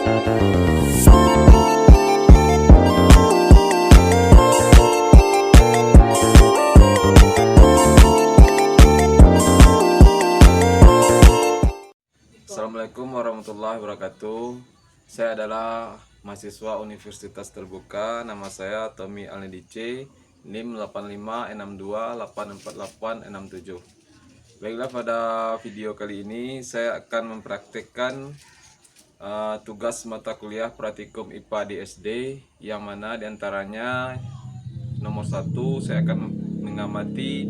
Assalamualaikum warahmatullahi wabarakatuh. Saya adalah mahasiswa Universitas Terbuka. Nama saya Tommy Alnedice, NIM 8562848867. Baiklah, pada video kali ini saya akan mempraktikkan tugas mata kuliah praktikum IPA di SD, yang mana diantaranya nomor 1 saya akan mengamati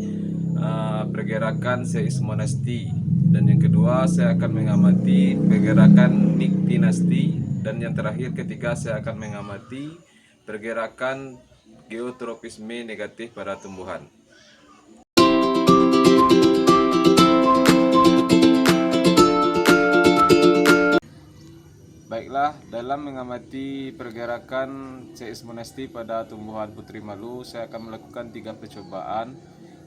pergerakan seismonasti, dan yang kedua saya akan mengamati pergerakan niktinasti, dan yang terakhir ketiga saya akan mengamati pergerakan geotropisme negatif pada tumbuhan. Baiklah, dalam mengamati pergerakan seismonasti pada tumbuhan putri malu, saya akan melakukan 3 percobaan.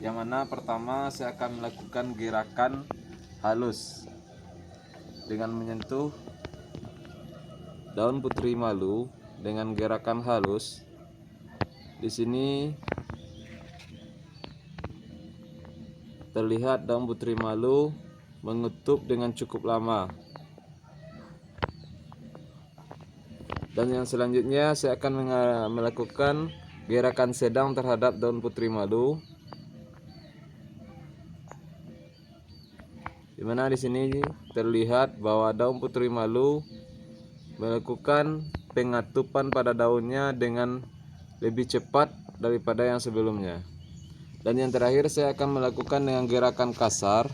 Yang mana pertama saya akan melakukan gerakan halus dengan menyentuh daun putri malu dengan gerakan halus. Di sini terlihat daun putri malu mengutup dengan cukup lama. Dan yang selanjutnya saya akan melakukan gerakan sedang terhadap daun putri malu, di mana di sini terlihat bahwa daun putri malu melakukan pengatupan pada daunnya dengan lebih cepat daripada yang sebelumnya. Dan yang terakhir saya akan melakukan dengan gerakan kasar.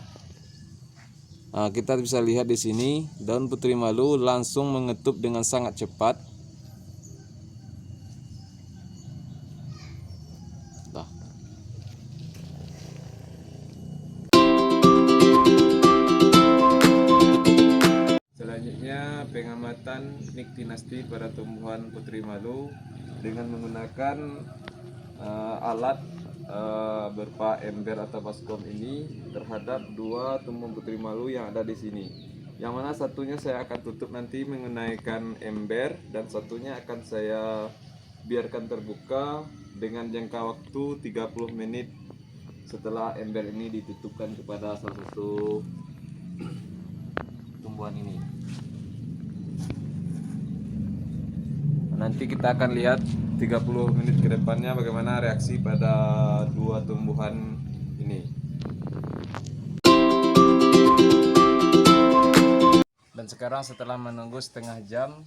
Nah, kita bisa lihat di sini daun putri malu langsung mengetup dengan sangat cepat. Nah. Selanjutnya pengamatan niktinasti pada tumbuhan putri malu dengan menggunakan alat berupa ember atau baskom ini terhadap 2 tumbuhan putri malu yang ada di sini. Yang mana satunya saya akan tutup nanti mengenaikan ember, dan satunya akan saya biarkan terbuka dengan jangka waktu 30 menit setelah ember ini ditutupkan kepada salah satu tumbuhan ini. Nanti kita akan lihat 30 menit ke depannya bagaimana reaksi pada 2 tumbuhan ini. Dan sekarang setelah menunggu setengah jam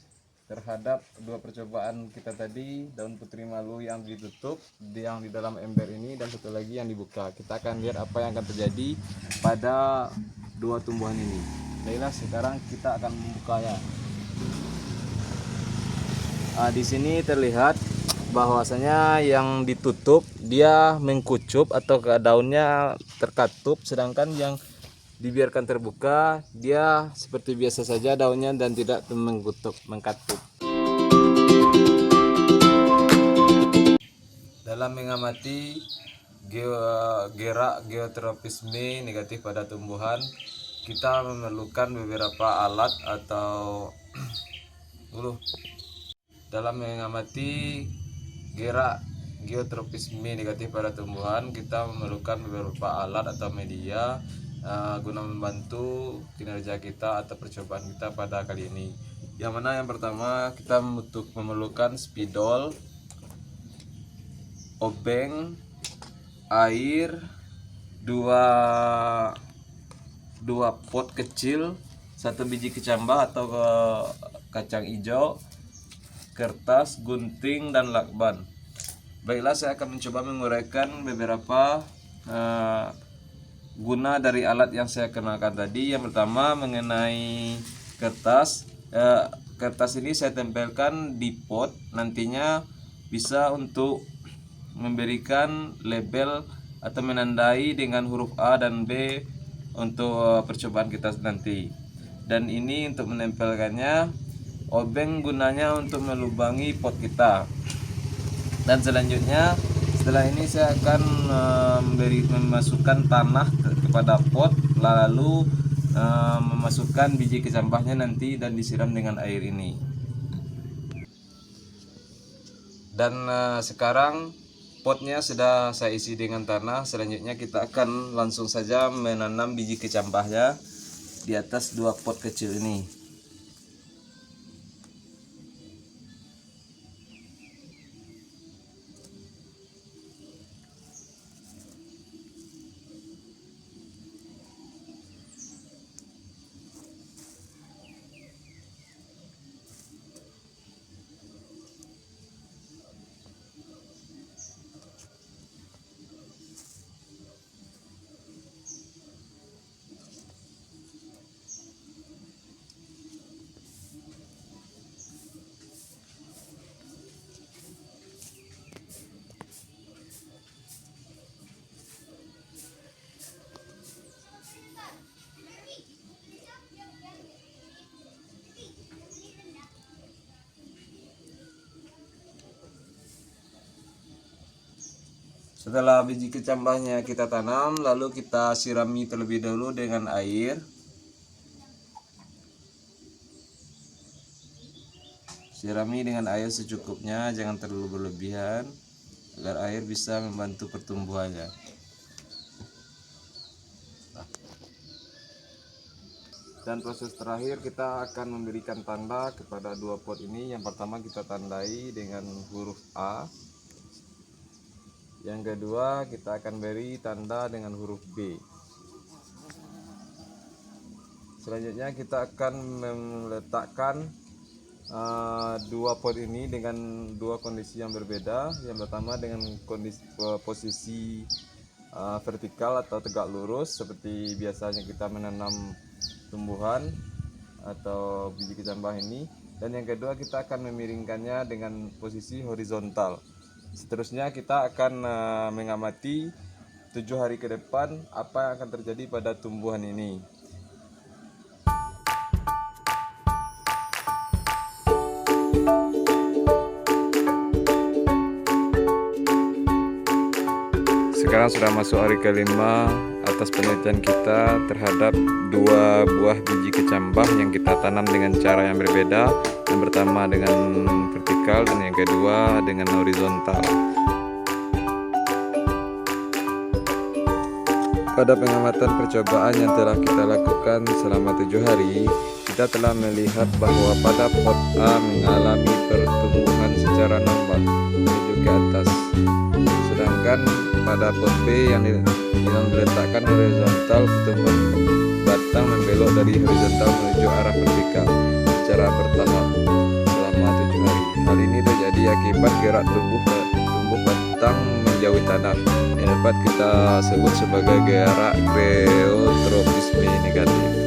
terhadap 2 percobaan kita tadi, daun putri malu yang ditutup, yang di dalam ember ini, dan satu lagi yang dibuka, kita akan lihat apa yang akan terjadi pada 2 tumbuhan ini. Baiklah, sekarang kita akan membukanya. Di sini terlihat bahwasanya yang ditutup dia mengkucup atau daunnya terkatup, sedangkan yang dibiarkan terbuka dia seperti biasa saja daunnya dan tidak mengkatup. Dalam mengamati gerak geotropisme negatif pada tumbuhan, kita memerlukan beberapa alat atau dalam mengamati gerak geotropisme negatif pada tumbuhan, kita memerlukan beberapa alat atau media guna membantu kinerja kita atau percobaan kita pada kali ini. Yang mana yang pertama kita memerlukan spidol, obeng, air, dua pot kecil, 1 biji kecambah atau kacang hijau, kertas, gunting, dan lakban. Baiklah, saya akan mencoba menguraikan beberapa guna dari alat yang saya kenalkan tadi. Yang pertama mengenai kertas. Kertas ini saya tempelkan di pot, nantinya bisa untuk memberikan label atau menandai dengan huruf A dan B untuk percobaan kita nanti. Dan ini untuk menempelkannya, obeng gunanya untuk melubangi pot kita. Dan selanjutnya setelah ini saya akan memasukkan tanah kepada pot, lalu memasukkan biji kecambahnya nanti dan disiram dengan air ini. Dan sekarang potnya sudah saya isi dengan tanah. Selanjutnya kita akan langsung saja menanam biji kecambahnya di atas 2 pot kecil ini. Setelah biji kecambahnya kita tanam, lalu kita sirami terlebih dahulu dengan air. Sirami dengan air secukupnya, jangan terlalu berlebihan, agar air bisa membantu pertumbuhannya. Dan proses terakhir kita akan memberikan tanda kepada 2 pot ini. Yang pertama kita tandai dengan huruf A. Yang kedua kita akan beri tanda dengan huruf B. Selanjutnya kita akan meletakkan 2 pot ini dengan 2 kondisi yang berbeda. Yang pertama dengan posisi vertikal atau tegak lurus seperti biasanya kita menanam tumbuhan atau biji kecambah ini. Dan yang kedua kita akan memiringkannya dengan posisi horizontal. Seterusnya kita akan mengamati 7 hari ke depan apa yang akan terjadi pada tumbuhan ini. Sekarang sudah masuk hari kelima atas penelitian kita terhadap 2 buah biji kecambah yang kita tanam dengan cara yang berbeda. Yang pertama dengan vertikal dan yang kedua dengan horizontal. Pada pengamatan percobaan yang telah kita lakukan selama 7 hari, kita telah melihat bahwa pada pot A mengalami pertumbuhan secara normal menuju ke atas, sedangkan pada pot B yang diletakkan horizontal, pertumbuhan batang membelok dari horizontal menuju arah vertikal secara bertahap selama 7 hari. Hal ini terjadi akibat gerak tumbuh batang menjauhi tanah yang dapat kita sebut sebagai gerak geotropisme negatif.